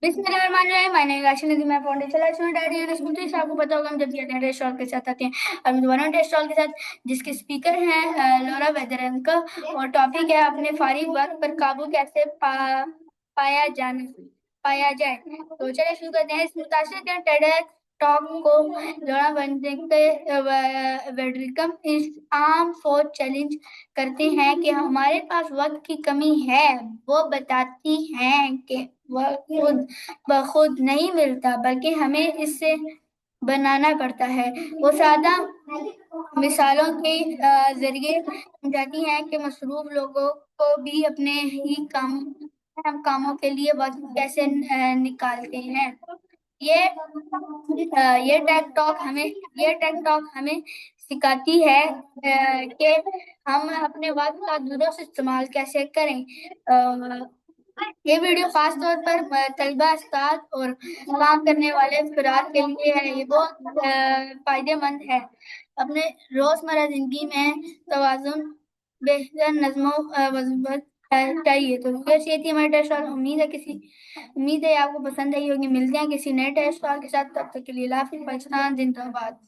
बिस्मिल्लाहिर्रहमानिर्रहीम। My name Rashid Nadeem, मैं foundation life diary and school से आपको पता होगा हम जब भी आते हैं टेस्ट के साथ आते हैं। अब दोबारा टेस्ट के साथ जिसके स्पीकर हैं लौरा वेदरंका, और टॉपिक है अपने फारिग वक्त पर काबू कैसे पाया जाने पाया जाए। तो चलिए शुरू करते हैं। इस मुतासिर के टेडेक्स टॉक को लौरा वेदरकम इस आम सोच चैलेंज करते हैं कि हमारे पास वक्त की कमी है। वो बताती हैं कि वह खुद ब खुद नहीं मिलता, बल्कि हमें इससे बनाना पड़ता है। वो सादा मिसालों के जरिए समझाती हैं कि मसरूफ लोगों को भी अपने ही अहम कामों के लिए वक्त कैसे निकालते हैं। ये ये टेक टॉक हमें सिखाती है कि हम अपने वक्त का दुरुस्त इस्तेमाल कैसे करें। ये वीडियो खास तौर पर तलबा, उस्ताद और काम करने वाले अफराद के लिए है। ये बहुत फायदेमंद है। अपने रोजमर्रा जिंदगी में तवाजुन, बेहतर नज्मो वज़्बत चाहिए। तो ये थी हमारी टेस्ट और उम्मीद है आपको पसंद आई होगी। मिलते हैं किसी नए टेस्ट के साथ, तब तक के लिए अल्लाह हाफ़िज़। पाकिस्तान जिंदाबाद।